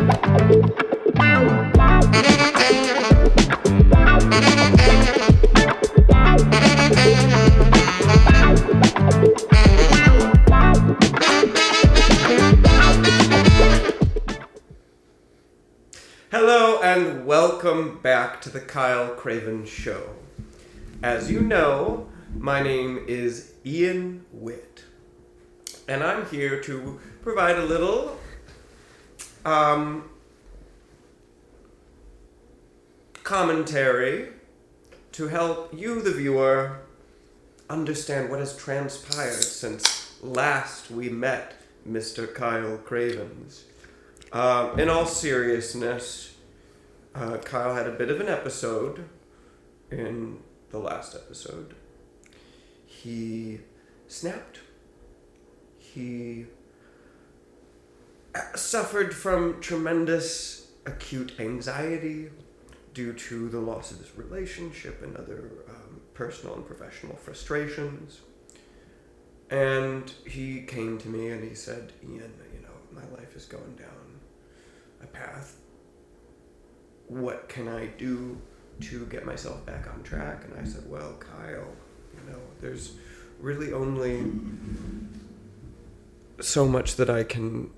Hello and welcome back to the Ky Cravens Show. As you know, my name is Ian Whitt, and I'm here to provide a little commentary to help you, the viewer, understand what has transpired since last we met Mr. Ky Cravens. In all seriousness, Kyle had a bit of an episode in the last episode. He snapped. He suffered from tremendous acute anxiety due to the loss of his relationship and other personal and professional frustrations. And he came to me and he said, Ian, my life is going down a path. What can I do to get myself back on track? And I said, well, Kyle, there's really only so much that I can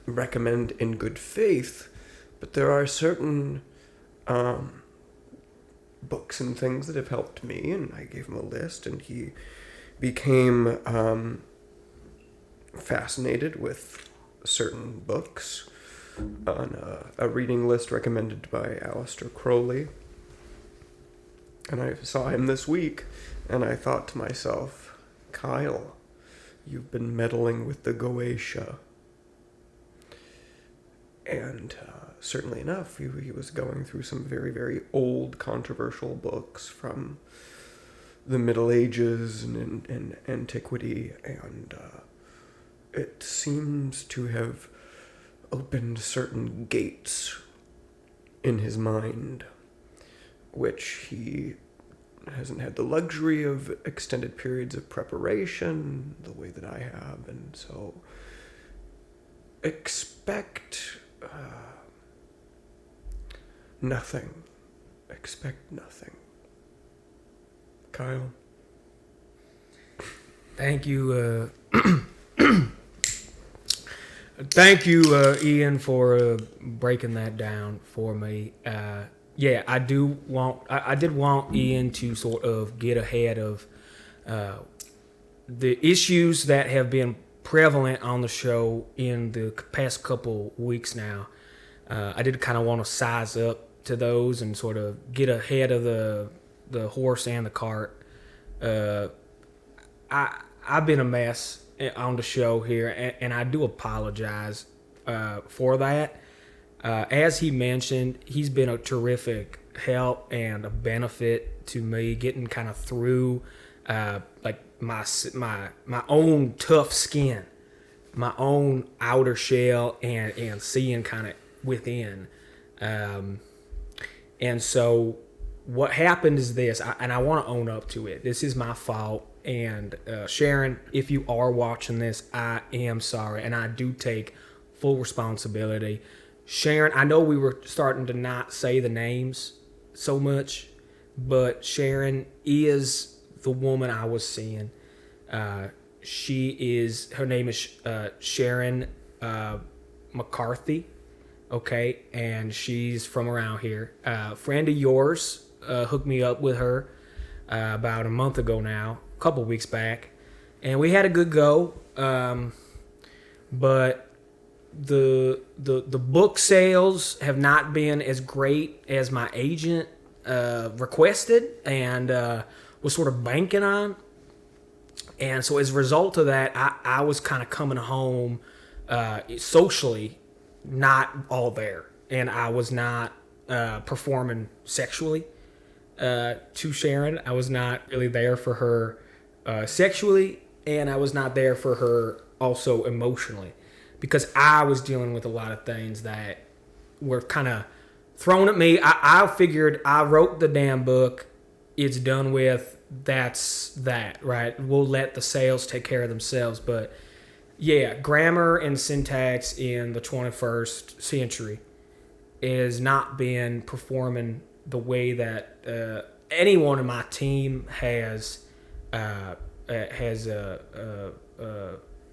recommend in good faith, but there are certain books and things that have helped me, and I gave him a list, and he became fascinated with certain books on a reading list recommended by Aleister Crowley. And I saw him this week, and I thought to myself, Kyle, you've been meddling with the Goetia. And certainly enough, he was going through some very, very old, controversial books from the Middle Ages and antiquity, and it seems to have opened certain gates in his mind, which he hasn't had the luxury of extended periods of preparation the way that I have, and so expect nothing. Expect nothing. Kyle? Thank you, Thank you, Ian, for breaking that down for me. Yeah, I did want Ian to sort of get ahead of the issues that have been prevalent on the show in the past couple weeks now. I did kind of want to size up to those and sort of get ahead of the horse and the cart. I've been a mess on the show here, and I do apologize for that. As he mentioned, he's been a terrific help and a benefit to me getting kind of through like my own tough skin, my own outer shell, and seeing kind of within. And so what happened is this, and I want to own up to it. This is my fault. And Sharon, if you are watching this, I am sorry, and I do take full responsibility. Sharon, I know we were starting to not say the names so much, but Sharon is the woman I was seeing. Her name is Sharon McCarthy, okay, and she's from around here. A friend of yours hooked me up with her about a month ago now. Couple weeks back, and we had a good go, but the book sales have not been as great as my agent requested and was sort of banking on. And so as a result of that, I was kind of coming home socially not all there, and I was not performing sexually to Sharon. I was not really there for her sexually, and I was not there for her also emotionally, because I was dealing with a lot of things that were kind of thrown at me. I figured I wrote the damn book, it's done with, that's that, right? We'll let the sales take care of themselves. But Yeah, grammar and syntax in the 21st century is not been performing the way that anyone in my team has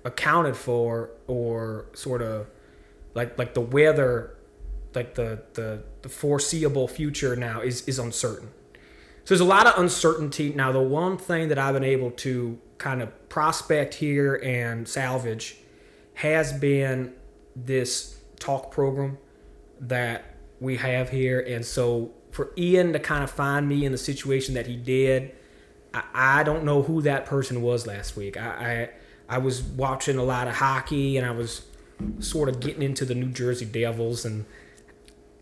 accounted for, or sort of like the weather, like the foreseeable future now is uncertain. So there's a lot of uncertainty. Now, the one thing that I've been able to kind of prospect here and salvage has been this talk program that we have here. And so for Ian to kind of find me in the situation that he did, I don't know who that person was last week. I was watching a lot of hockey, and I was sort of getting into the New Jersey Devils, and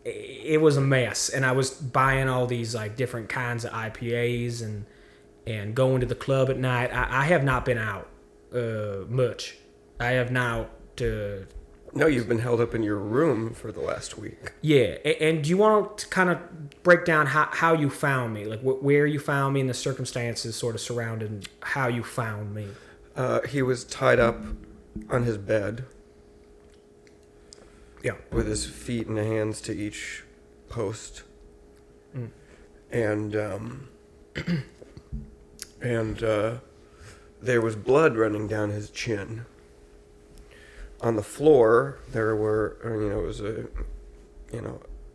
it was a mess. And I was buying all these like different kinds of IPAs and going to the club at night. I have not been out much. I have now No, you've been held up in your room for the last week. yeah. And do you want to kind of break down how you found me, like where you found me and the circumstances sort of surrounding how you found me? He was tied up on his bed. Yeah. With his feet and hands to each post. And there was blood running down his chin. On the floor, there were, it was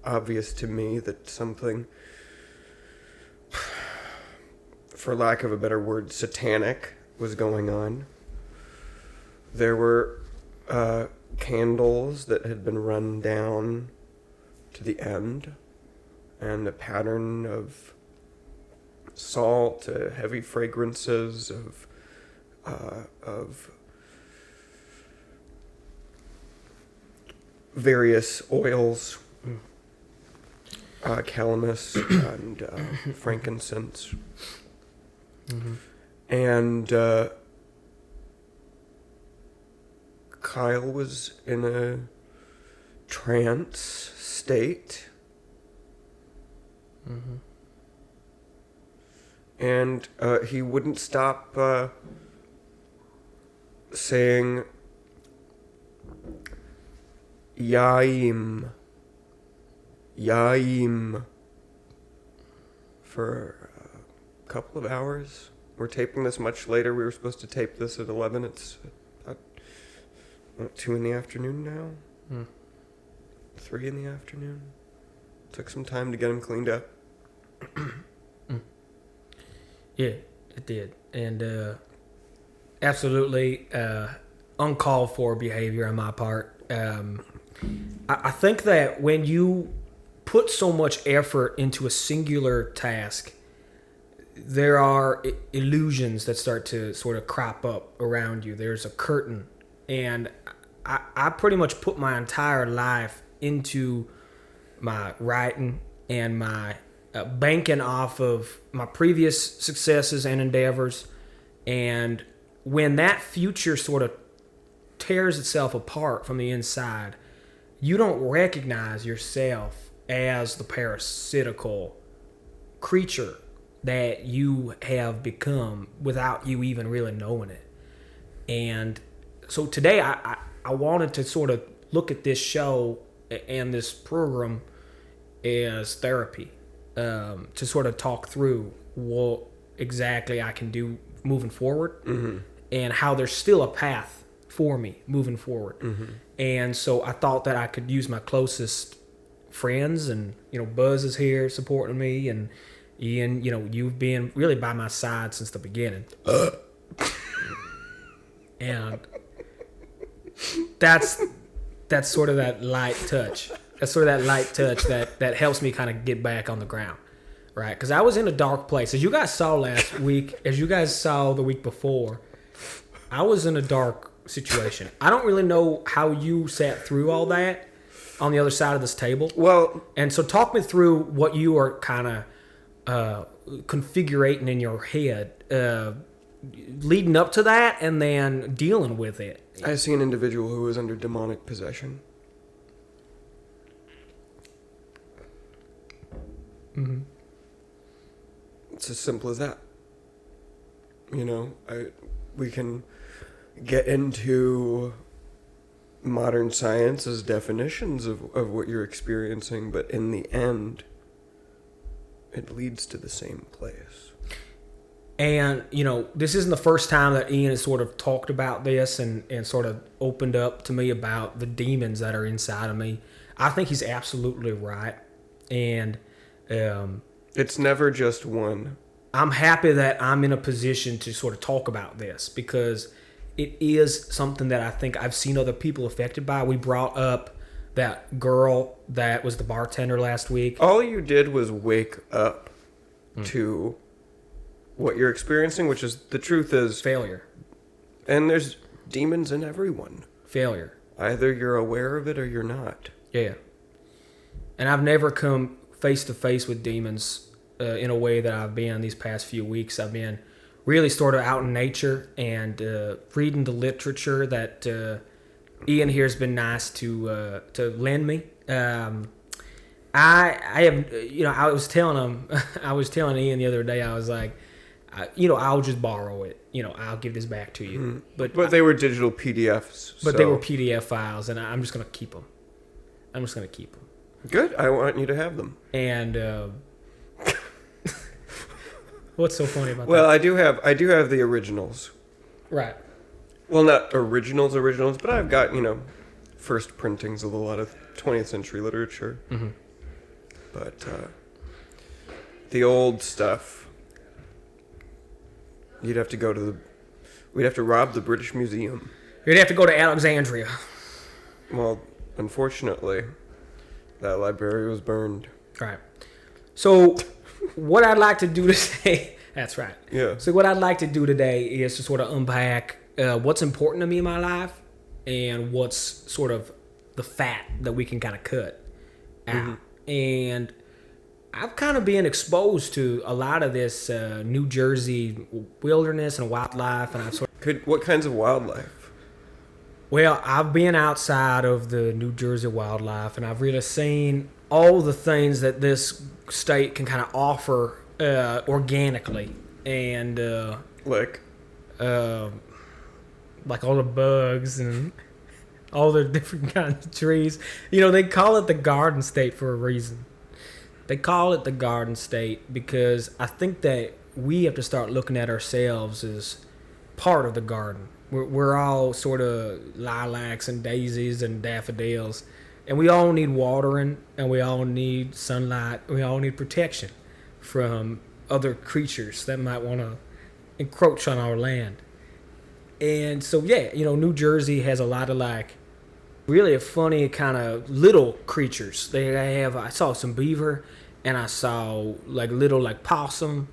obvious to me that something, for lack of a better word, satanic was going on. There were candles that had been run down to the end, and a pattern of salt, heavy fragrances of various oils, calamus and frankincense. Mm-hmm. And Kyle was in a trance state. Mm-hmm. And he wouldn't stop saying Yaim for a couple of hours. We're taping this much later. We were supposed to tape this at 11. It's 2 in the afternoon now. 3 in the afternoon. Took some time to get him cleaned up. Yeah, it did. And absolutely uncalled for behavior on my part. I think that when you put so much effort into a singular task, there are illusions that start to sort of crop up around you. There's a curtain. And I pretty much put my entire life into my writing and my banking off of my previous successes and endeavors. And when that future sort of tears itself apart from the inside, you don't recognize yourself as the parasitical creature that you have become without you even really knowing it. And so today I wanted to sort of look at this show and this program as therapy, to sort of talk through what exactly I can do moving forward, and how there's still a path for me moving forward. And so I thought that I could use my closest friends, and Buzz is here supporting me, and Ian, you've been really by my side since the beginning. And that's sort of that light touch. That's sort of that light touch that helps me kind of get back on the ground, right? Because I was in a dark place. As you guys saw last week, as you guys saw the week before, I was in a dark situation. I don't really know how you sat through all that on the other side of this table. Well, and so talk me through what you are kind of configuring in your head, leading up to that, and then dealing with it. I see an individual who is under demonic possession. It's as simple as that. We can get into modern science's definitions of what you're experiencing, but in the end, it leads to the same place. And, this isn't the first time that Ian has sort of talked about this and sort of opened up to me about the demons that are inside of me. I think he's absolutely right. And it's never just one. I'm happy that I'm in a position to sort of talk about this because it is something that I think I've seen other people affected by. We brought up that girl that was the bartender last week. All you did was wake up to what you're experiencing, which is the truth is failure. And there's demons in everyone. Failure. Either you're aware of it or you're not. Yeah. And I've never come face to face with demons in a way that I've been these past few weeks. I've been really sort of out in nature and reading the literature that Ian here has been nice to lend me. I have, I was telling Ian the other day, I was like, I'll just borrow it. I'll give this back to you. But they were digital PDFs. But they were PDF files, and I'm just going to keep them. Good. I want you to have them. And what's so funny about that? Well, I do have the originals. Right. Well, not originals, but I've got, first printings of a lot of 20th century literature. Mm-hmm. But the old stuff, we'd have to rob the British Museum. You'd have to go to Alexandria. Well, unfortunately, that library was burned. Right. So, what I'd like to do today... That's right. Yeah. So, what I'd like to do today is to sort of unpack what's important to me in my life and what's sort of the fat that we can kind of cut out. Mm-hmm. And I've kind of been exposed to a lot of this New Jersey wilderness and wildlife, and I've sort of... What kinds of wildlife? Well, I've been outside of the New Jersey wildlife, and I've really seen all the things that this state can kind of offer organically, and like all the bugs and all the different kinds of trees. They call it the Garden State for a reason. They call it the Garden State because I think that we have to start looking at ourselves as part of the garden. We're all sort of lilacs and daisies and daffodils, and we all need watering, and we all need sunlight, and we all need protection from other creatures that might want to encroach on our land. And so, New Jersey has a lot of really a funny kind of little creatures. I saw some beaver, and I saw little possum,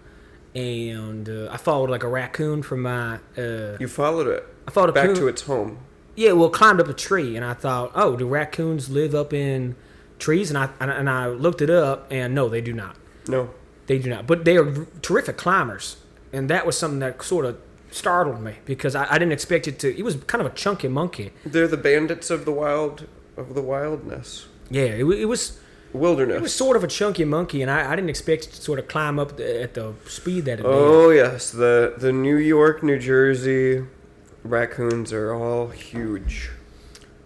and I followed a raccoon from my... You followed it? I followed back to its home. Yeah, well, climbed up a tree, and I thought, oh, do raccoons live up in trees? And I looked it up, and no, they do not. No. They do not. But they are terrific climbers, and that was something that sort of startled me because I didn't expect it to... It was kind of a chunky monkey. They're the bandits of the wildness. Yeah, it was... Wilderness. It was sort of a chunky monkey, and I didn't expect it to sort of climb up at the speed that it did. Oh, yes. The New York, New Jersey raccoons are all huge.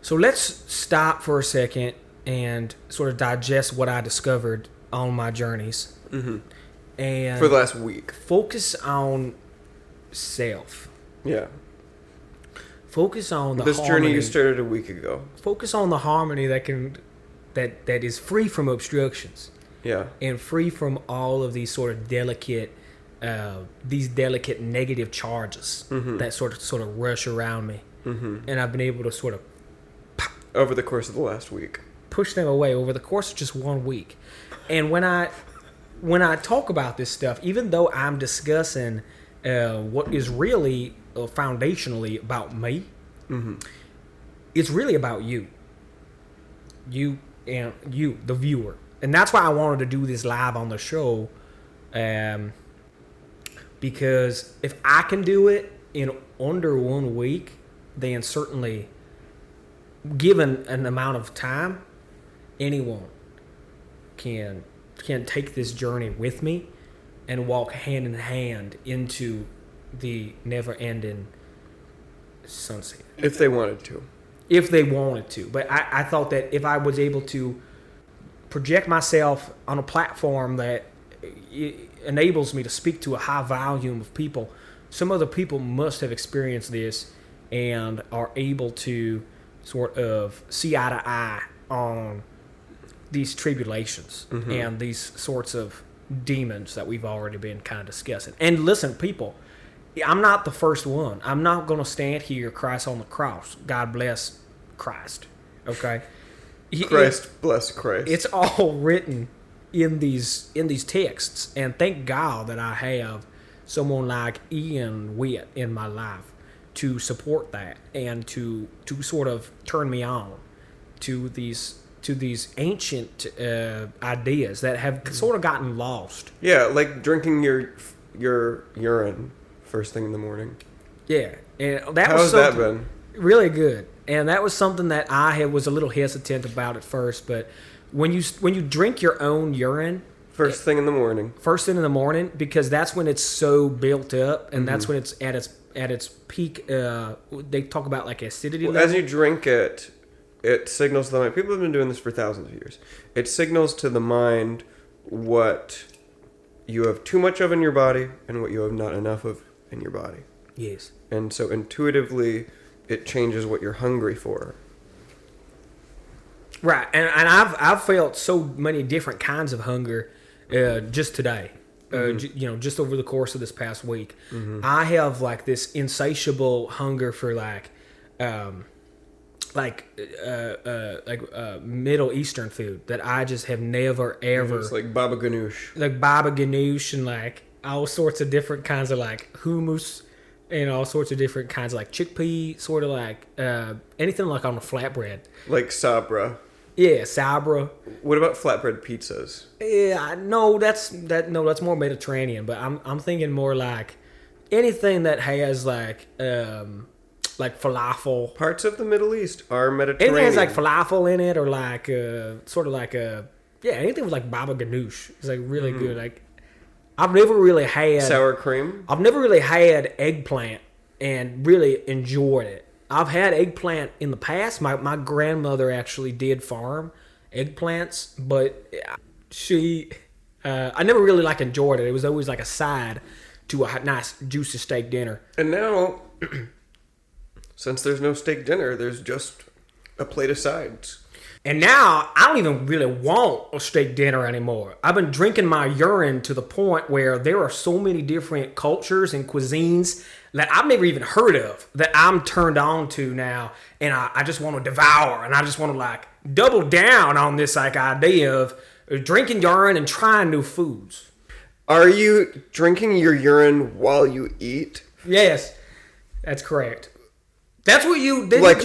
So let's stop for a second and sort of digest what I discovered on my journeys. Mm-hmm. And for the last week. Focus on self. Yeah. Focus on the this harmony. Journey you started a week ago. Focus on the harmony that is free from obstructions. Yeah. And free from all of these sort of delicate negative charges that sort of rush around me. Mm-hmm. And I've been able to sort of over the course of the last week. Push them away over the course of just 1 week. And when I talk about this stuff, even though I'm discussing what is really foundationally about me, mm-hmm. it's really about you. You, the viewer. And that's why I wanted to do this live on the show, because if I can do it in under 1 week, then certainly, given an amount of time, anyone can take this journey with me and walk hand in hand into the never-ending sunset. If they wanted to. If they wanted to. But I thought that if I was able to project myself on a platform that enables me to speak to a high volume of people, some other people must have experienced this and are able to sort of see eye to eye on these tribulations and these sorts of demons that we've already been kind of discussing. And listen, people, I'm not the first one. I'm not going to stand here, Christ on the cross. God bless Christ. Okay? Christ bless Christ. It's all written in these texts, and thank God that I have someone like Ian Whitt in my life to support that and to sort of turn me on to these ancient ideas that have sort of gotten lost. Yeah, like drinking your urine first thing in the morning. Yeah, and that How's that been? Really good. And that was something that I was a little hesitant about at first, but when you drink your own urine First thing in the morning, because that's when it's so built up, and that's when it's at its peak. They talk about like acidity level. As you drink it, it signals to the mind. People have been doing this for thousands of years. It signals to the mind what you have too much of in your body and what you have not enough of in your body. Yes. And so intuitively, it changes what you're hungry for. Right, and I've felt so many different kinds of hunger just today. Just over the course of this past week, I have like this insatiable hunger for like Middle Eastern food that I just have never ever. It's like baba ganoush. Like baba ganoush and like all sorts of different kinds of like hummus and all sorts of different kinds of like chickpea, sort of like anything like on a flatbread. Like sabra. Yeah, sabra. What about flatbread pizzas? Yeah, no, that's more Mediterranean, but I'm thinking more like anything that has like falafel. Parts of the Middle East are Mediterranean. Anything has like falafel in it, or like sort of like anything with like baba ganoush is like really good. Like I've never really had sour cream. I've never really had eggplant and really enjoyed it. I've had eggplant in the past. My grandmother actually did farm eggplants, but I never really like enjoyed it. It was always like a side to a nice juicy steak dinner. And now, since there's no steak dinner, there's just a plate of sides. And now I don't even really want a steak dinner anymore. I've been drinking my urine to the point where there are so many different cultures and cuisines that I've never even heard of that I'm turned on to now, and I just want to devour, and I just want to like double down on this like idea of drinking urine and trying new foods. Are you drinking your urine while you eat? Yes, that's correct. That's what you did. Like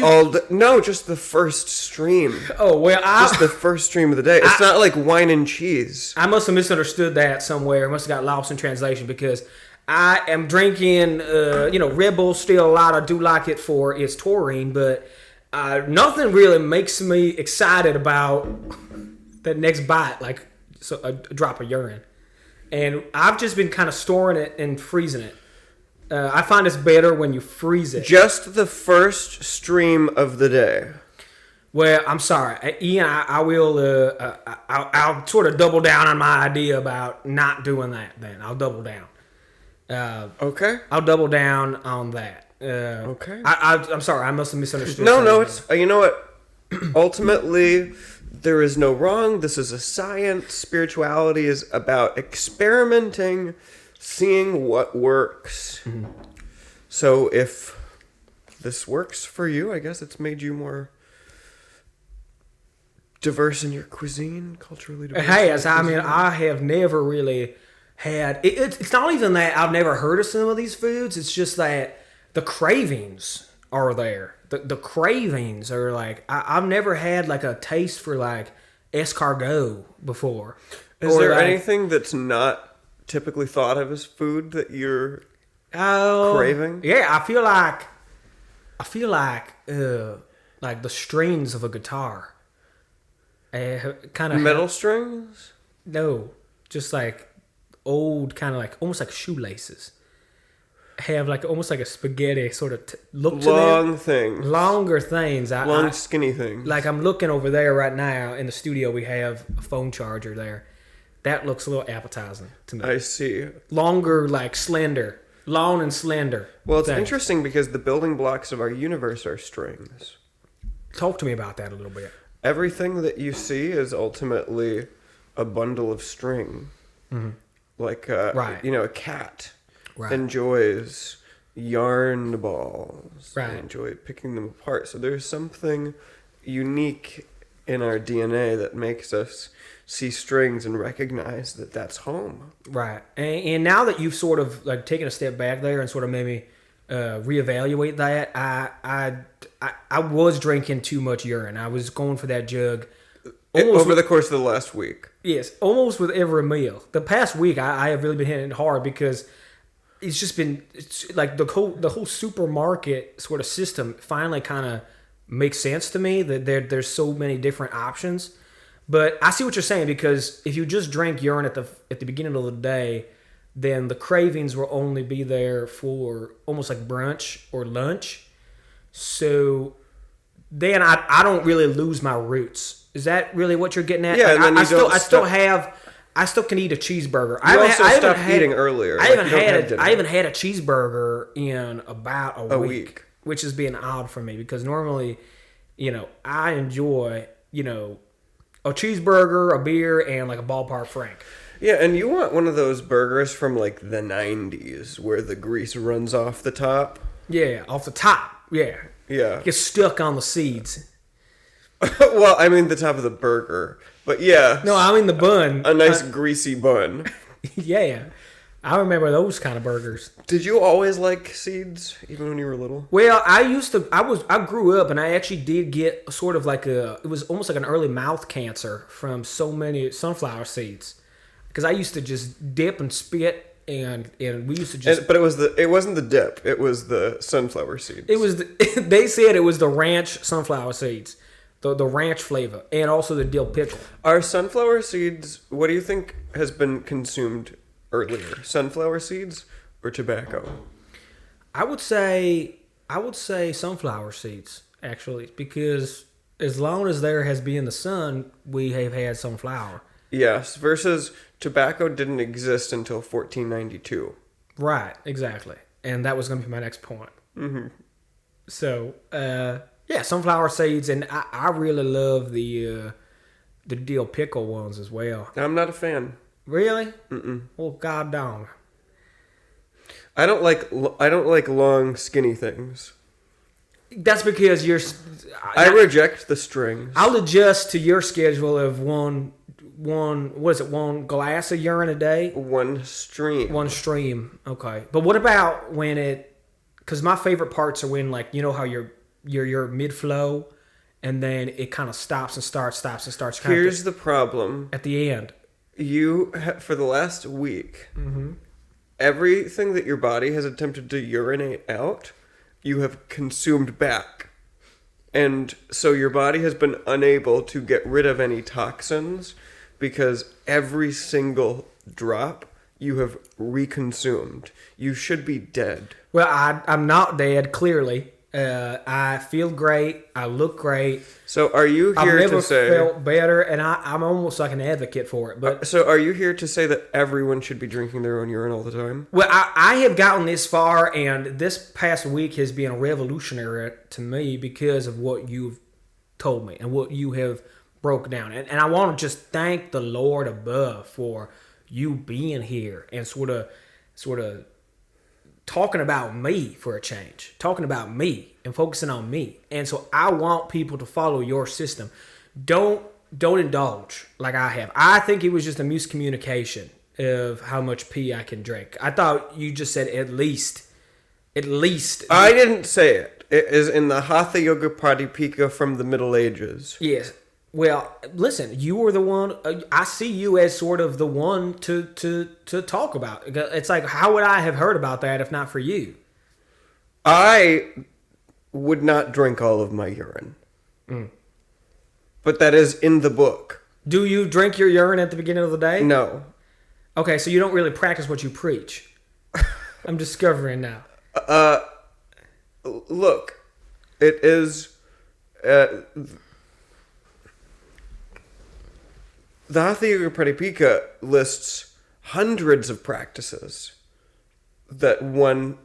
no, just the first stream. Oh well, just the first stream of the day. It's not like wine and cheese. I must have misunderstood that somewhere. I must have got lost in translation because I am drinking. Red Bull still a lot. I do like it for its taurine, but nothing really makes me excited about that next bite, like a drop of urine. And I've just been kind of storing it and freezing it. I find it's better when you freeze it. Just the first stream of the day. Well, I'm sorry, Ian. I will. I'll sort of double down on my idea about not doing that. Then I'll double down. Okay. I'll double down on that. Okay. I'm sorry. I must have misunderstood. No. It's you know what. Ultimately, there is no wrong. This is a science. Spirituality is about experimenting, seeing what works. Mm-hmm. So if this works for you, I guess it's made you more diverse in your cuisine, culturally diverse. Hey, I have never really had. It's not even that I've never heard of some of these foods. It's just that the cravings are there. The cravings are like I've never had like a taste for like escargot before. Is there anything that's not typically thought of as food that you're craving? Yeah, I feel like the strings of a guitar. Kind of metal strings? No, just like old, kind of like almost like shoelaces. have like almost like a spaghetti sort of look to Long them. things. Longer things. Long, skinny things. Like I'm looking over there right now in the studio. We have a phone charger there. That looks a little appetizing to me. I see. Longer, like slender. Long and slender. Well, it's things. interesting because the building blocks of our universe are strings. Talk to me about that a little bit. Everything that you see is ultimately a bundle of string. Mm-hmm. Like, Right. a cat Right. enjoys yarn balls. Right. They enjoy picking them apart. So there's something unique in our DNA that makes us see strings and recognize that that's home. Right. And now that you've sort of like taken a step back there and sort of maybe reevaluate that, I was drinking too much urine. I was going for that jug. Over the course of the last week. Yes, almost with every meal. The past week, I have really been hitting it hard because it's just been like the whole supermarket sort of system finally kind of makes sense to me that there's so many different options. But I see what you're saying, because if you just drink urine at the beginning of the day, then the cravings will only be there for almost like brunch or lunch. So then I don't really lose my roots. Is that really what you're getting at? Yeah, like, and then I still can eat a cheeseburger. You also stopped eating earlier. I haven't had a cheeseburger in about a week, which is being odd for me because normally, I enjoy, a cheeseburger, a beer, and like a ballpark frank. Yeah, and you want one of those burgers from like the 90s where the grease runs off the top. Yeah, off the top. Yeah. Yeah. Gets stuck on the seeds. Well, I mean the top of the burger. But yeah. No, I mean the bun. A nice greasy bun. Yeah. I remember those kind of burgers. Did you always like seeds, even when you were little? Well, I grew up and I actually did get sort of like it was almost like an early mouth cancer from so many sunflower seeds. Because I used to just dip and spit and we used to just... But it wasn't the dip, it was the sunflower seeds. It was they said it was the ranch sunflower seeds. The ranch flavor, and also the dill pickle. Are sunflower seeds, what do you think has been consumed earlier? Sunflower seeds or tobacco? I would say sunflower seeds, actually, because as long as there has been the sun, we have had sunflower. Yes, versus tobacco didn't exist until 1492. Right, exactly. And that was going to be my next point. Mm-hmm. So, yeah, sunflower seeds, and I really love the dill pickle ones as well. I'm not a fan. Really? Mm-mm. Well, god darn. I don't like long, skinny things. That's because I reject the strings. I'll adjust to your schedule of one glass of urine a day? One stream. One stream. Okay. But what about because my favorite parts are when, like, you know how you're mid-flow and then it kind of stops and starts. Here's the problem. At the end. For the last week, mm-hmm. everything that your body has attempted to urinate out, you have consumed back. And so your body has been unable to get rid of any toxins because every single drop you have reconsumed. You should be dead. Well, I'm not dead, clearly. I feel great. I look great. So are you here to say... I've never felt better, and I'm almost like an advocate for it. But so are you here to say that everyone should be drinking their own urine all the time? Well, I have gotten this far, and this past week has been revolutionary to me because of what you've told me and what you have broke down. And I want to just thank the Lord above for you being here and sort of talking about me for a change, talking about me and focusing on me. And so I want people to follow your system. Don't indulge like I have. I think it was just a miscommunication of how much pee I can drink. I thought you just said at least. I didn't say it. It is in the Hatha Yoga Pradipika from the Middle Ages. Yes. Well, listen, you were the one. I see you as sort of the one to talk about. It's like, how would I have heard about that if not for you? I would not drink all of my urine. But that is in the book. Do you drink your urine at the beginning of the day? No. Okay, so you don't really practice what you preach. I'm discovering now. Look, it is. The Hatha Yoga Pradipika lists hundreds of practices that one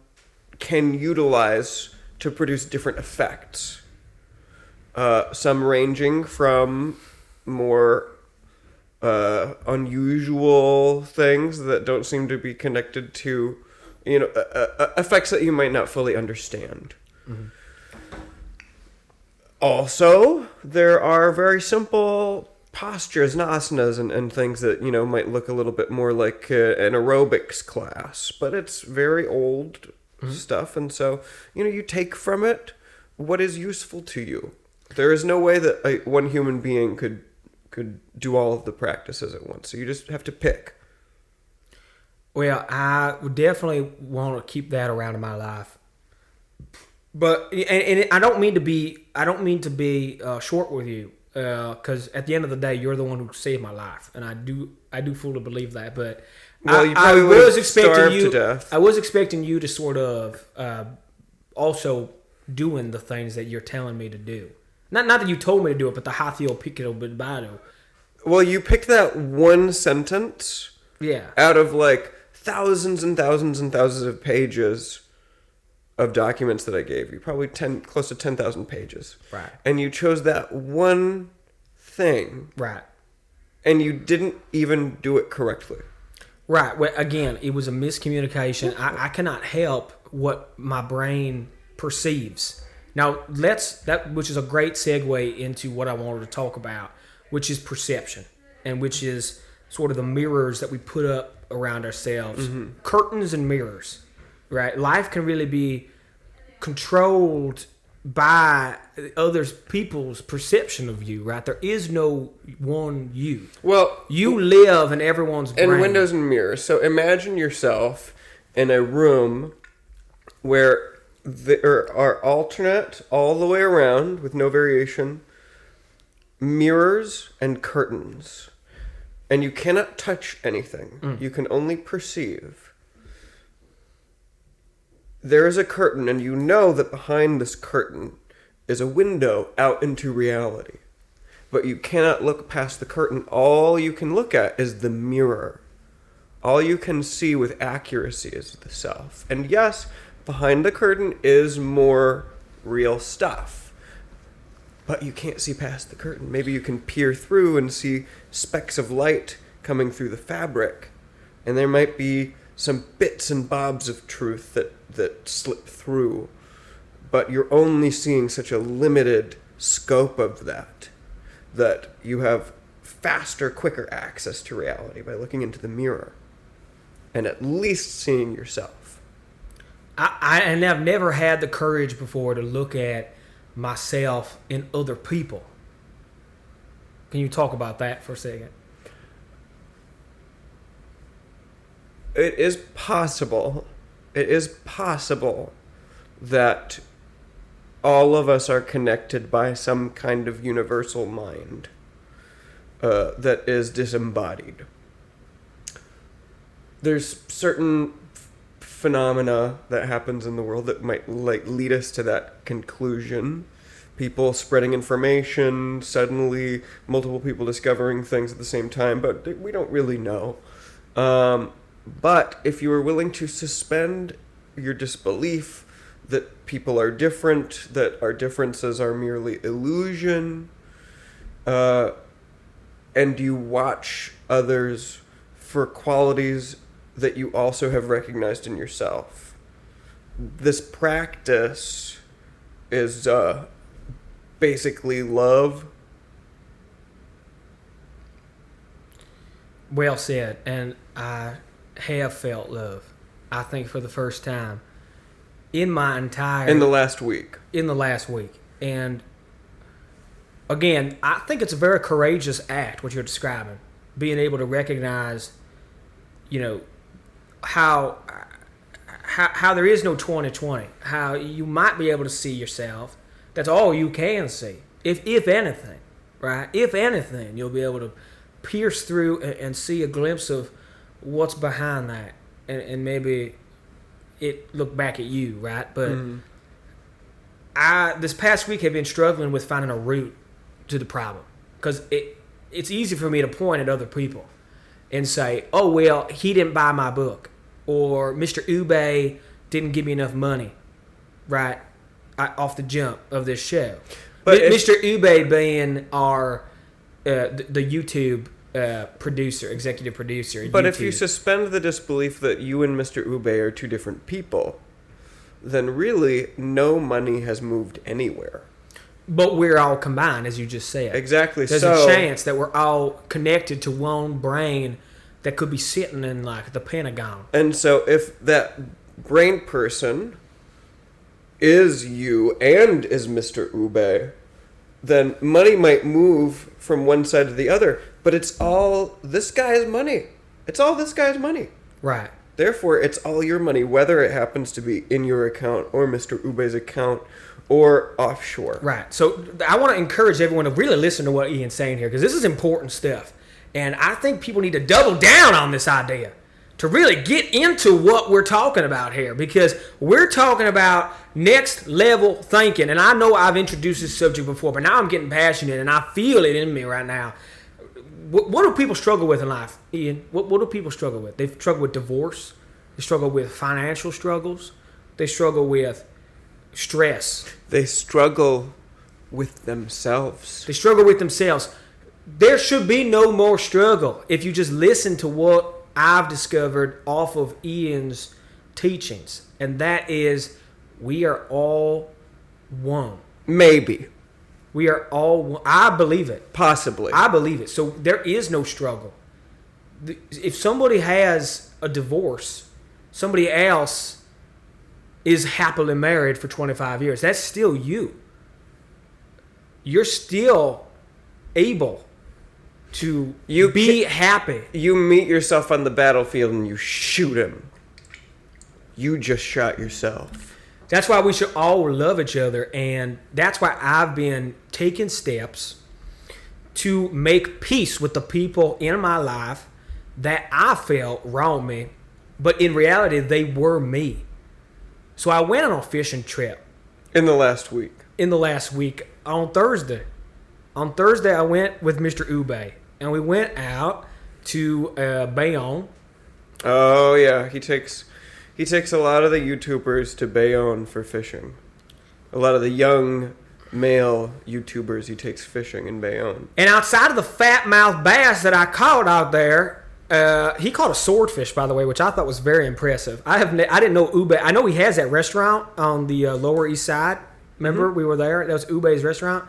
can utilize to produce different effects. Some ranging from more unusual things that don't seem to be connected to, effects that you might not fully understand. Mm-hmm. Also, there are very simple postures and asanas and things that, might look a little bit more like an aerobics class, but it's very old stuff. And so, you take from it what is useful to you. There is no way that one human being could do all of the practices at once. So you just have to pick. Well, I would definitely want to keep that around in my life. But and I don't mean to be short with you, because at the end of the day, you're the one who saved my life, and I do fully believe that. But well, you probably would have starved to death. I was expecting you to sort of also doing the things that you're telling me to do. Not that you told me to do it, but the Hatha Pikito Bidbado. Well, you picked that one sentence. Yeah. Out of like thousands and thousands and thousands of pages of documents that I gave you, probably close to 10,000 pages. Right. And you chose that one thing. Right. And you didn't even do it correctly. Right. Well, again, it was a miscommunication. I cannot help what my brain perceives. Now, which is a great segue into what I wanted to talk about, which is perception, and which is sort of the mirrors that we put up around ourselves. Mm-hmm. Curtains and mirrors, right? Life can really be controlled by other people's perception of you, right? There is no one you. Well, you live in everyone's brain. And windows and mirrors. So imagine yourself in a room where there are alternate all the way around with no variation mirrors and curtains, and you cannot touch anything. You can only perceive. There is a curtain, and you know that behind this curtain is a window out into reality, but you cannot look past the curtain. All you can look at is the mirror. All you can see with accuracy is the self. And yes, behind the curtain is more real stuff, but you can't see past the curtain. Maybe you can peer through and see specks of light coming through the fabric, and there might be some bits and bobs of truth that slip through, but you're only seeing such a limited scope of that you have faster, quicker access to reality by looking into the mirror and at least seeing yourself. And I've never had the courage before to look at myself in other people. Can you talk about that for a second? It is possible that all of us are connected by some kind of universal mind that is disembodied. There's certain phenomena that happens in the world that might lead us to that conclusion. People spreading information, suddenly multiple people discovering things at the same time, but we don't really know. But if you are willing to suspend your disbelief that people are different, that our differences are merely illusion, and you watch others for qualities that you also have recognized in yourself, this practice is basically love. Well said. And I have felt love, I think, for the first time in the last week. And again, I think it's a very courageous act, what you're describing, being able to recognize, how there is no 20/20, how you might be able to see yourself. That's all you can see, if anything, right? If anything, you'll be able to pierce through and see a glimpse of what's behind that, and maybe look back at you, right? But I this past week have been struggling with finding a root to the problem, because it's easy for me to point at other people and say, oh, well, he didn't buy my book, or Mr. Ube didn't give me enough money, right, off the jump of this show. But Mr. Ube being our the YouTube producer, executive producer. But YouTube. if you suspend the disbelief that you and Mr. Ube are two different people, then really no money has moved anywhere. But we're all combined, as you just said. Exactly. There's a chance that we're all connected to one brain that could be sitting in like the Pentagon. And so if that brain person is you and is Mr. Ube, then money might move from one side to the other, but it's all this guy's money. It's all this guy's money. Right. Therefore, it's all your money, whether it happens to be in your account or Mr. Ube's account or offshore. Right. So I want to encourage everyone to really listen to what Ian's saying here, because this is important stuff. And I think people need to double down on this idea to really get into what we're talking about here, because we're talking about next level thinking. And I know I've introduced this subject before, but now I'm getting passionate and I feel it in me right now. What do people struggle with in life, Ian? What do people struggle with? They struggle with divorce. They struggle with financial struggles. They struggle with stress. They struggle with themselves. They struggle with themselves. There should be no more struggle if you just listen to what I've discovered off of Ian's teachings. And that is, we are all one. Maybe. We are all one. I believe it. Possibly. I believe it. So there is no struggle. If somebody has a divorce, somebody else is happily married for 25 years, that's still you. You're still able to be happy. You meet yourself on the battlefield and you shoot him. You just shot yourself. That's why we should all love each other, and that's why I've been taking steps to make peace with the people in my life that I felt wronged me, but in reality, they were me. So I went on a fishing trip. In the last week. On Thursday. On Thursday, I went with Mr. Ube, and we went out to Bayonne. Oh, yeah. He takes a lot of the YouTubers to Bayonne for fishing. A lot of the young male YouTubers he takes fishing in Bayonne. And outside of the fat mouth bass that I caught out there, he caught a swordfish, by the way, which I thought was very impressive. I didn't know Ube. I know he has that restaurant on the Lower East Side. Remember, we were there. That was Ube's restaurant.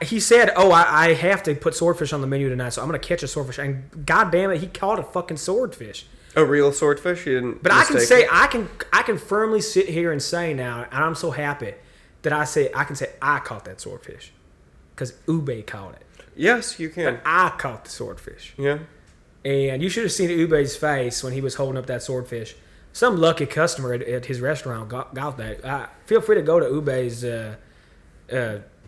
He said, I have to put swordfish on the menu tonight, so I'm going to catch a swordfish. And God damn it, he caught a fucking swordfish. A real swordfish? You didn't. But I can say I can firmly sit here and say now, and I'm so happy that I can say I caught that swordfish, because Ube caught it. Yes, you can. But I caught the swordfish. Yeah. And you should have seen Ube's face when he was holding up that swordfish. Some lucky customer at his restaurant got that. Feel free to go to Ube's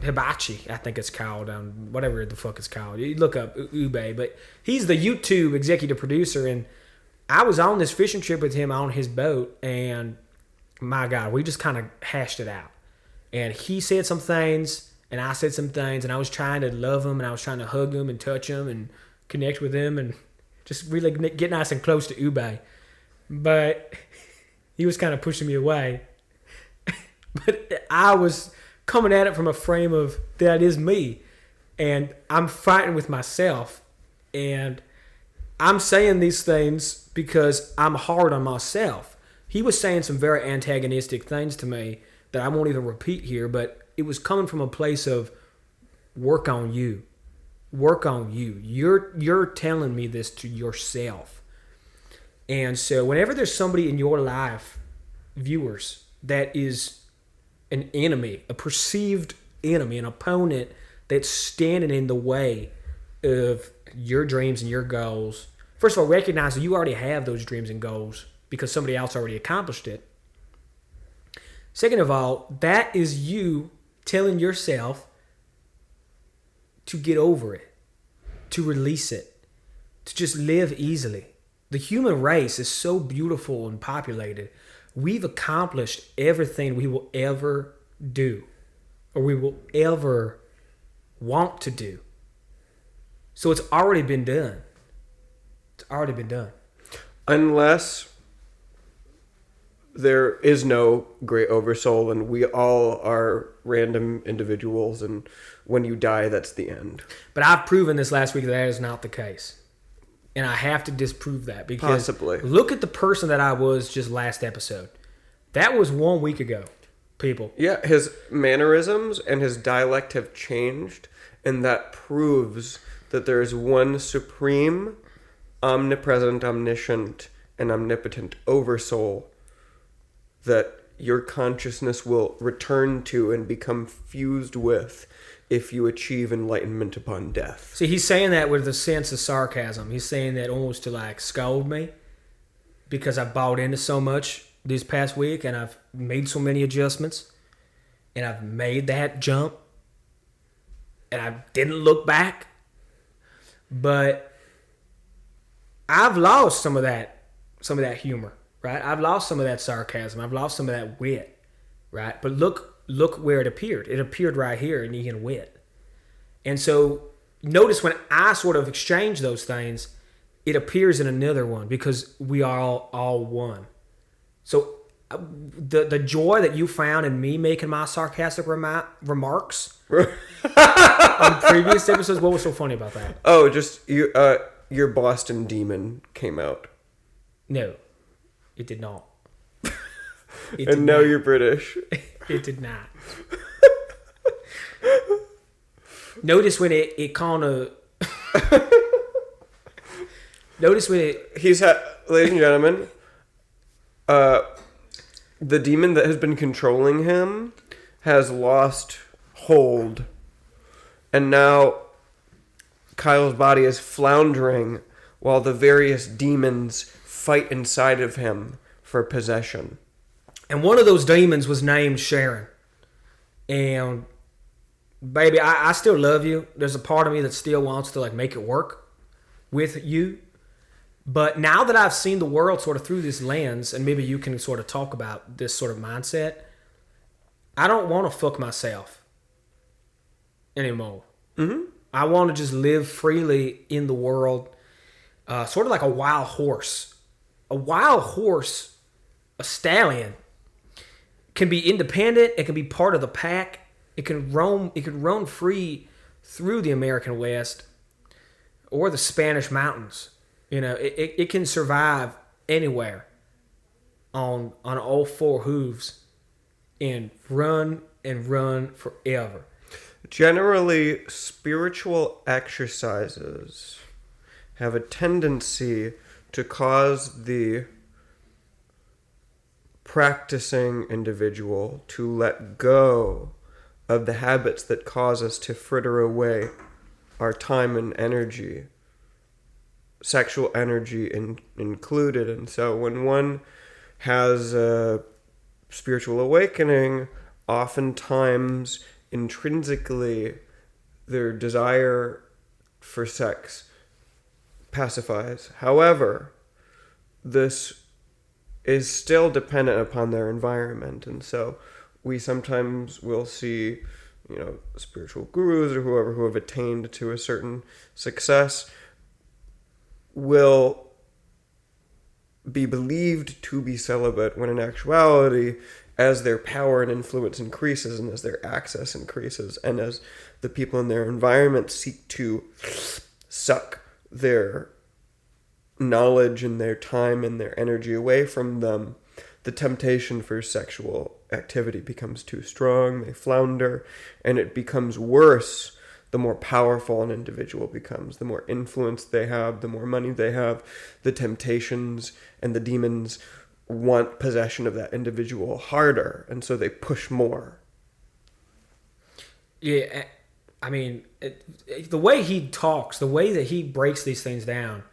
Hibachi, I think it's called, whatever the fuck it's called. You look up Ube, but he's the YouTube executive producer, and I was on this fishing trip with him on his boat, and my God, we just kind of hashed it out. And he said some things, and I said some things, and I was trying to love him, and I was trying to hug him and touch him and connect with him and just really get nice and close to Ube. But he was kind of pushing me away. But I was coming at it from a frame of that is me, and I'm fighting with myself, and I'm saying these things because I'm hard on myself. He was saying some very antagonistic things to me that I won't even repeat here, but it was coming from a place of work on you. Work on you. You're telling me this to yourself. And so whenever there's somebody in your life, viewers, that is an enemy, a perceived enemy, an opponent that's standing in the way of your dreams and your goals, first of all, recognize that you already have those dreams and goals because somebody else already accomplished it. Second of all, that is you telling yourself to get over it, to release it, to just live easily. The human race is so beautiful and populated we've accomplished everything we will ever do or we will ever want to do. So it's already been done. It's already been done. Unless there is no great oversoul and we all are random individuals, and when you die, that's the end. But I've proven this last week that is not the case. And I have to disprove that because Possibly. Look at the person that I was just last episode. That was 1 week ago, people. Yeah, his mannerisms and his dialect have changed, and that proves that there is one supreme, omnipresent, omniscient, and omnipotent oversoul that your consciousness will return to and become fused with if you achieve enlightenment upon death. See, he's saying that with a sense of sarcasm. He's saying that almost to like scold me because I bought into so much this past week and I've made so many adjustments and I've made that jump and I didn't look back. But I've lost some of that humor, right? I've lost some of that sarcasm. I've lost some of that wit, right? But look where it appeared. It appeared right here in Ian Whitt. And so notice when I sort of exchange those things, it appears in another one because we are all one. So the joy that you found in me making my sarcastic remarks on previous episodes, what was so funny about that? Oh, just your Boston demon came out. No, it did not. And now you're British. It did not. Notice when it kind of... Notice when it... Ladies and gentlemen, the demon that has been controlling him has lost hold. And now Kyle's body is floundering while the various demons fight inside of him for possession. And one of those demons was named Sharon. And baby, I still love you. There's a part of me that still wants to like make it work with you. But now that I've seen the world sort of through this lens, and maybe you can sort of talk about this sort of mindset, I don't want to fuck myself anymore. Mm-hmm. I want to just live freely in the world, sort of like a wild horse. A wild horse, a stallion, can be independent. It can be part of the pack. It can roam. It can roam free through the American West or the Spanish mountains. You know, it can survive anywhere on all four hooves and run forever. Generally, spiritual exercises have a tendency to cause the practicing individual to let go of the habits that cause us to fritter away our time and energy, sexual energy included. And so when one has a spiritual awakening, oftentimes intrinsically their desire for sex pacifies. However, this is still dependent upon their environment, and so we sometimes will see, spiritual gurus or whoever who have attained to a certain success will be believed to be celibate when in actuality, as their power and influence increases and as their access increases and as the people in their environment seek to suck their knowledge and their time and their energy away from them, the temptation for sexual activity becomes too strong, they flounder, and it becomes worse the more powerful an individual becomes. The more influence they have, the more money they have, the temptations and the demons want possession of that individual harder, and so they push more. Yeah, I mean, the way he talks, the way that he breaks these things down,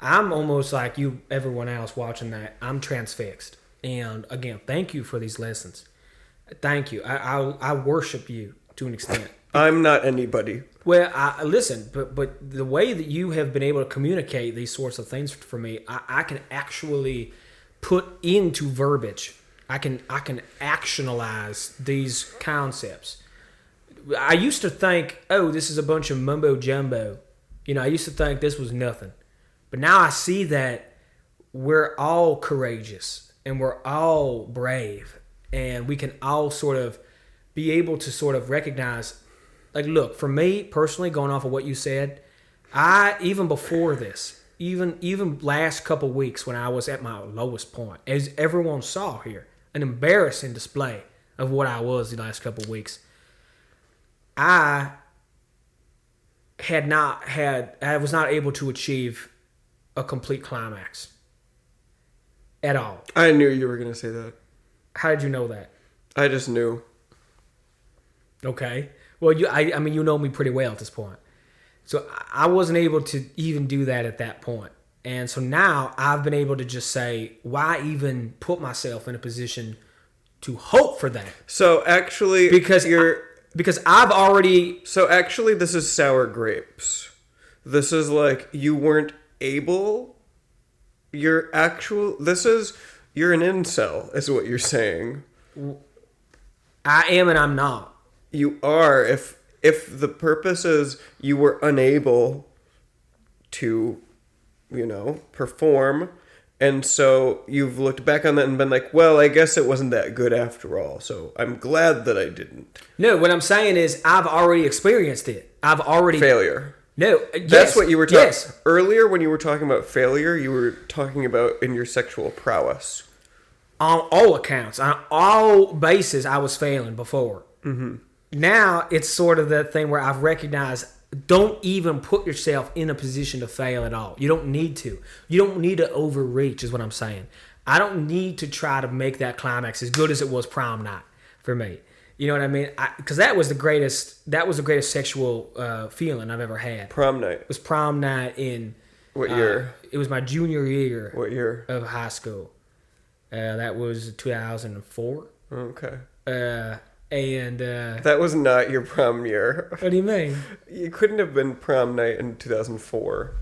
I'm almost like everyone else watching that. I'm transfixed. And again, thank you for these lessons. Thank you. I worship you to an extent. I'm not anybody. Well, listen, but the way that you have been able to communicate these sorts of things for me, I can actually put into verbiage. I can actionalize these concepts. I used to think, oh, this is a bunch of mumbo jumbo. I used to think this was nothing. But now I see that we're all courageous and we're all brave, and we can all sort of be able to sort of recognize, like, look, for me personally, going off of what you said, even before this, even last couple weeks when I was at my lowest point, as everyone saw here, an embarrassing display of what I was the last couple weeks, I was not able to achieve a complete climax at all. I knew you were going to say that. How did you know that? I just knew. Okay. Well, I mean, you know me pretty well at this point. So I wasn't able to even do that at that point. And so now I've been able to just say, why even put myself in a position to hope for that? So actually, because I've already... So actually, this is sour grapes. This is like, you weren't able... You're an incel, is what you're saying. I am and I'm not. You are. If the purpose is you were unable to, perform, and so you've looked back on that and been like, well, I guess it wasn't that good after all, so I'm glad that I didn't. No, what I'm saying is I've already experienced it. I've already... Failure. No, That's what you were talking... Yes. Earlier, when you were talking about failure, you were talking about in your sexual prowess. On all accounts, on all bases, I was failing before. Mm-hmm. Now, it's sort of that thing where I've recognized, don't even put yourself in a position to fail at all. You don't need to. You don't need to overreach, is what I'm saying. I don't need to try to make that climax as good as it was prom night for me. You know what I mean? Because that was the greatest sexual feeling I've ever had. Prom night. It was prom night in... What year? It was my junior year. What year? Of high school. That was 2004. Okay. That was not your prom year. What do you mean? You couldn't have been prom night in 2004.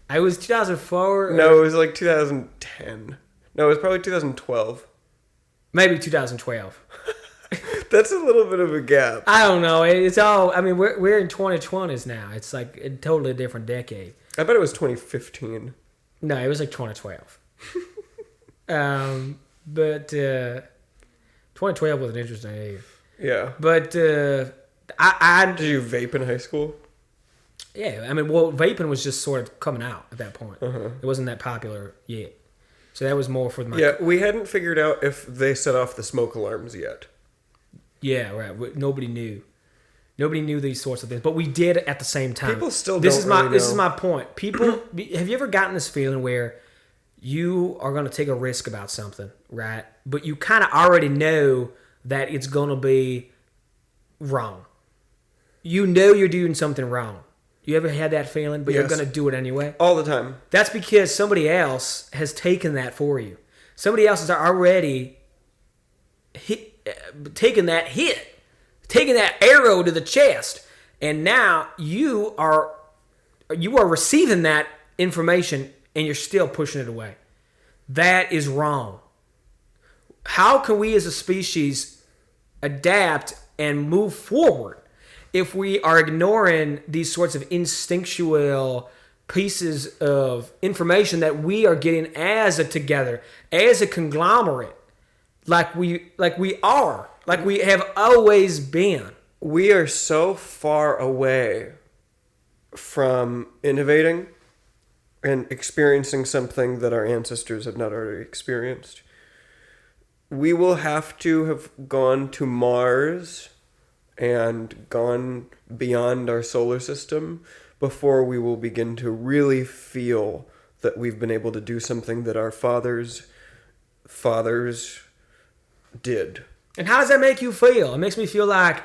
I was 2004. No, it was like 2010. No, it was probably 2012. Maybe 2012. That's a little bit of a gap. I don't know. It's all... I mean, we're in 2020s now. It's like a totally different decade. I bet it was 2015. No, it was like 2012. But 2012 was an interesting year. Yeah. But I did you vape in high school? Yeah, I mean, well, vaping was just sort of coming out at that point. Uh-huh. It wasn't that popular yet. So that was more for my... Yeah, we hadn't figured out if they set off the smoke alarms yet. Yeah, right. Nobody knew. Nobody knew these sorts of things, but we did at the same time. People still This don't is my point. People, have you ever gotten this feeling where you are going to take a risk about something, right? But you kind of already know that it's going to be wrong. You know you're doing something wrong. You ever had that feeling, but Yes. you're going to do it anyway? All the time. That's because somebody else has taken that for you. Somebody else has already taken that hit, taken that arrow to the chest, and now you are receiving that information and you're still pushing it away. That is wrong. How can we as a species adapt and move forward if we are ignoring these sorts of instinctual pieces of information that we are getting as a together, as a conglomerate, like we have always been? We are so far away from innovating and experiencing something that our ancestors have not already experienced. We will have to have gone to Mars and gone beyond our solar system before we will begin to really feel that we've been able to do something that our fathers did. And how does that make you feel? It makes me feel like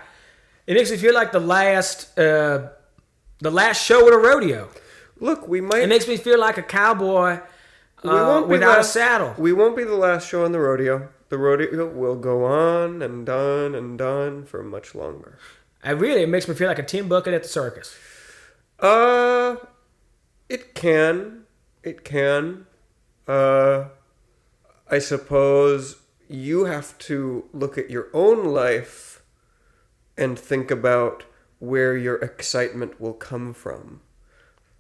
the last show at a rodeo. Look, we might. It makes me feel like a cowboy without a saddle. We won't be the last show on the rodeo. The rodeo will go on and on and on for much longer. It makes me feel like a tin bucket at the circus. It can. I suppose you have to look at your own life and think about where your excitement will come from.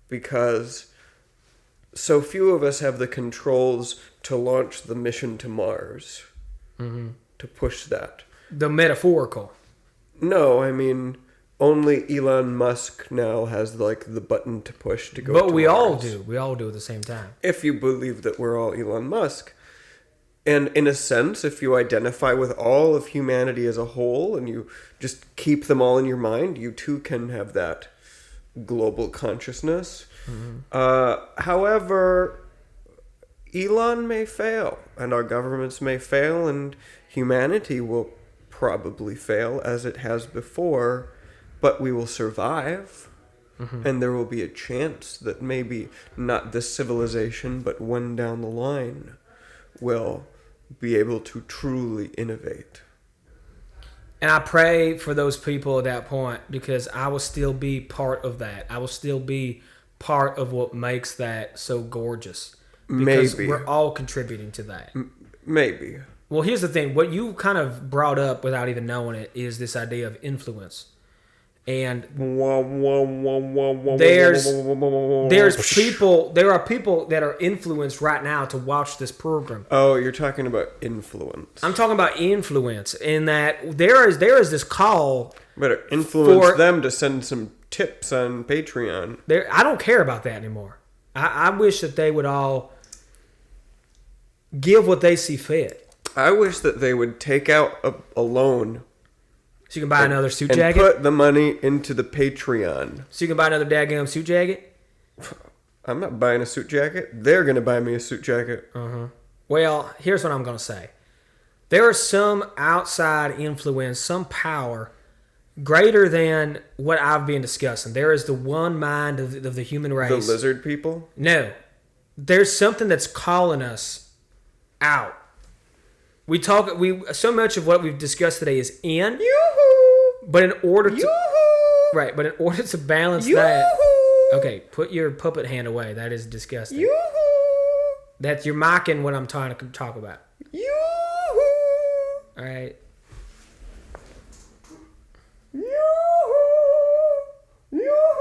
Because so few of us have the controls to launch the mission to Mars. Mm-hmm. To push that. The metaphorical. No, I mean, only Elon Musk now has like the button to push to go to But we Mars. all do. We all do at the same time. If you believe that we're all Elon Musk. And in a sense, if you identify with all of humanity as a whole and you just keep them all in your mind, you too can have that global consciousness. Mm-hmm. However, Elon may fail, and our governments may fail, and humanity will probably fail as it has before, but we will survive. Mm-hmm. And there will be a chance that maybe not this civilization, but one down the line will be able to truly innovate. And I pray for those people at that point, because I will still be part of that. I will still be part of what makes that so gorgeous. Because Maybe. we're all contributing to that. Maybe. Well, here's the thing. What you kind of brought up without even knowing it is this idea of influence. And there are people that are influenced right now to watch this program. Oh, you're talking about influence. I'm talking about influence, in that there is this call. Better influence them to send some tips on Patreon. I don't care about that anymore. I wish that they would all give what they see fit. I wish that they would take out a loan. So you can buy another suit jacket? And put the money into the Patreon. So you can buy another daggum suit jacket? I'm not buying a suit jacket. They're going to buy me a suit jacket. Uh-huh. Well, here's what I'm going to say. There is some outside influence, some power greater than what I've been discussing. There is the one mind of the human race. The lizard people? No. There's something that's calling us out. So much of what we've discussed today is in. Yoo-hoo! But in order to Yoo-hoo! Right, but in order to balance Yoo-hoo! that. Okay, put your puppet hand away. That is disgusting. Yoo-hoo! That you're mocking what I'm trying to talk about. Yoo-hoo! All right. Yoo-hoo! Yoo-hoo!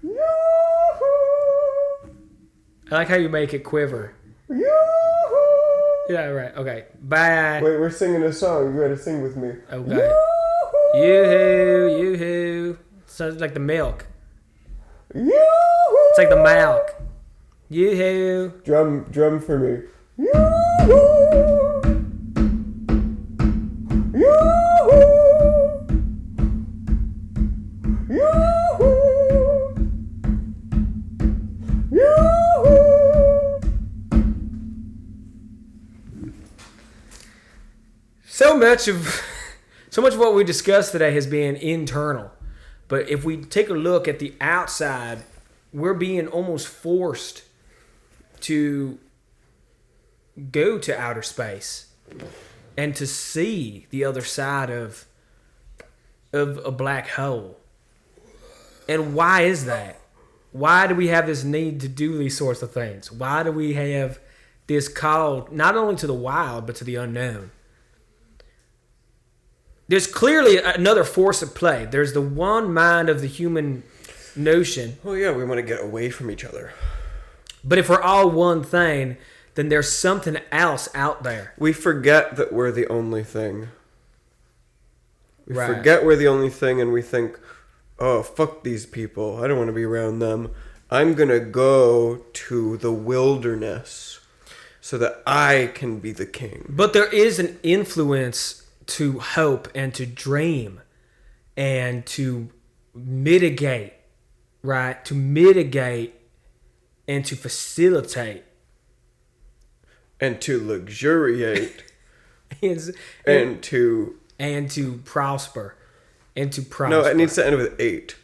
Yoo-hoo! I like how you make it quiver. Yoo-hoo! Yeah, right. Okay. Bye. Wait, we're singing a song. You gotta sing with me. Okay. Yoo-hoo, yoo-hoo. Sounds like the milk. Yoo-hoo! It's like the milk. Yoo-hoo. Drum for me. Yoo-hoo! Yoo-hoo! Yoo-hoo! Yoo-hoo! So much of what we discussed today has been internal. But if we take a look at the outside, we're being almost forced to go to outer space and to see the other side of a black hole. And why is that? Why do we have this need to do these sorts of things? Why do we have this call not only to the wild, but to the unknown? There's clearly another force at play. There's the one mind of the human notion. Oh yeah, we want to get away from each other. But if we're all one thing, then there's something else out there. We forget that we're the only thing. We Right. forget we're the only thing, and we think, oh, fuck these people. I don't want to be around them. I'm going to go to the wilderness so that I can be the king. But there is an influence to hope and to dream and to mitigate, right? To mitigate and to facilitate. And to luxuriate. and to prosper. And to prosper. No, it needs to end with 8.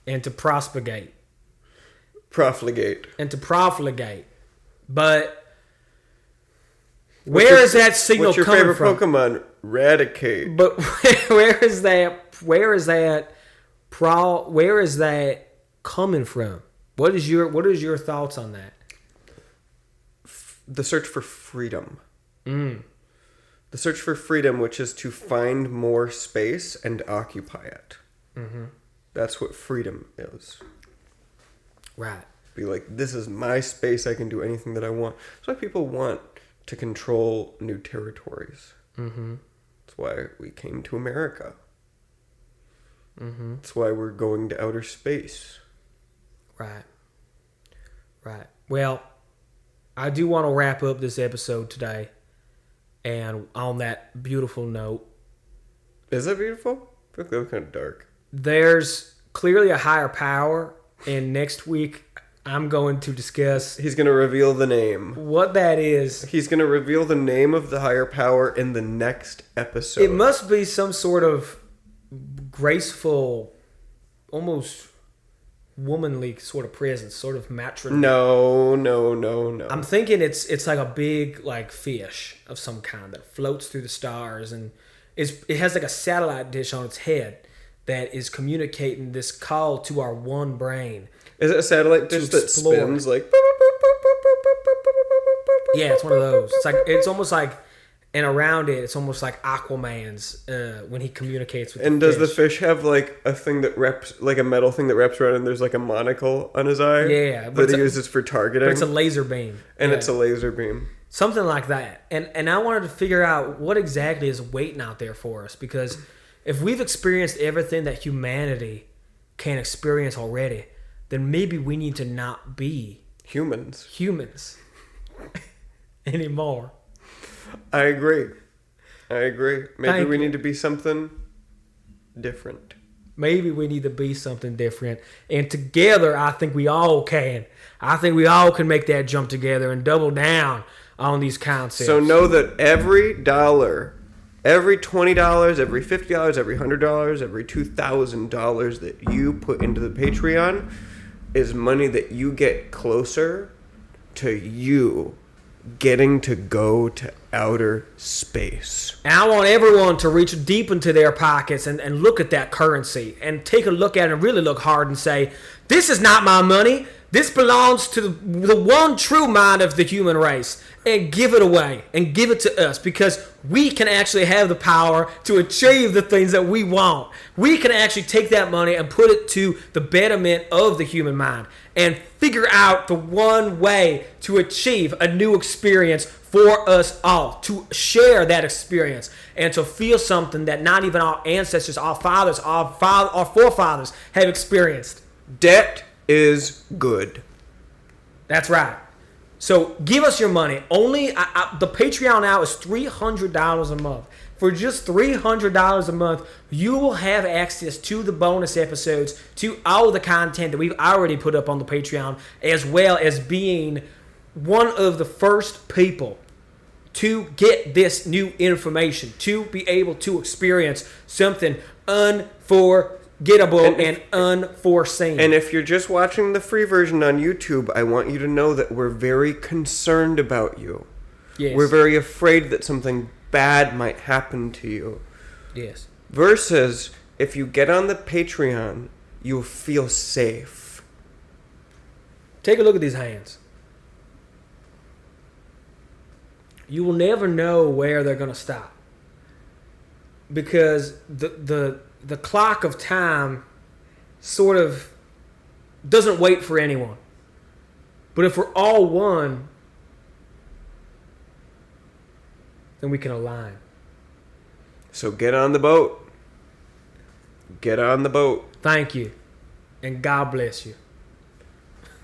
And to propagate. Profligate. And to profligate. But where is that signal coming from? What's your favorite Pokemon? Radicate. But where is that where is that coming from? What is your thoughts on that? The search for freedom. The search for freedom, which is to find more space and occupy it. Mm-hmm. That's what freedom is. Right. Be like, this is my space. I can do anything that I want. That's why people want to control new territories. Mm-hmm. That's why we came to America. Mm-hmm. That's why we're going to outer space. Right. Right. Well, I do want to wrap up this episode today. And on that beautiful note. Is that beautiful? I feel like that was kind of dark. There's clearly a higher power. And next week, I'm going to discuss... He's going to reveal the name. What that is. He's going to reveal the name of the higher power in the next episode. It must be some sort of graceful, almost womanly sort of presence, sort of matronly. No. I'm thinking it's like a big like fish of some kind that floats through the stars, and it has like a satellite dish on its head that is communicating this call to our one brain. Is it a satellite dish that spins like? Yeah, it's one of those. It's almost like, and around it, it's almost like Aquaman's when he communicates with. And the does fish. the fish have like a thing that wraps, like a metal thing that wraps around, and there's like a monocle on his eye? Yeah, that he uses for targeting. But it's a laser beam, and it's a laser beam. Something like that. And I wanted to figure out what exactly is waiting out there for us, because if we've experienced everything that humanity can experience already, then maybe we need to not be humans anymore. I agree. Maybe we need to be something different. Maybe we need to be something different. And together, I think we all can. I think we all can make that jump together and double down on these concepts. So know that every dollar, every $20, every $50, every $100, every $2,000 that you put into the Patreon is money that you get closer to you getting to go to outer space. And I want everyone to reach deep into their pockets and look at that currency and take a look at it and really look hard and say, this is not my money. This belongs to the one true mind of the human race. And give it away and give it to us, because we can actually have the power to achieve the things that we want. We can actually take that money and put it to the betterment of the human mind and figure out the one way to achieve a new experience for us all, to share that experience and to feel something that not even our ancestors, our fathers, our forefathers have experienced. Debt is good. That's right. So give us your money. Only the Patreon now is $300 a month. For just $300 a month, you will have access to the bonus episodes, to all the content that we've already put up on the Patreon, as well as being one of the first people to get this new information, to be able to experience something unforgettable and unforeseen. And if you're just watching the free version on YouTube, I want you to know that we're very concerned about you. Yes. We're very afraid that something bad might happen to you. Yes. Versus, if you get on the Patreon, you'll feel safe. Take a look at these hands. You will never know where they're going to stop, because the clock of time sort of doesn't wait for anyone. But if we're all one, then we can align. So get on the boat. Get on the boat. Thank you. And God bless you.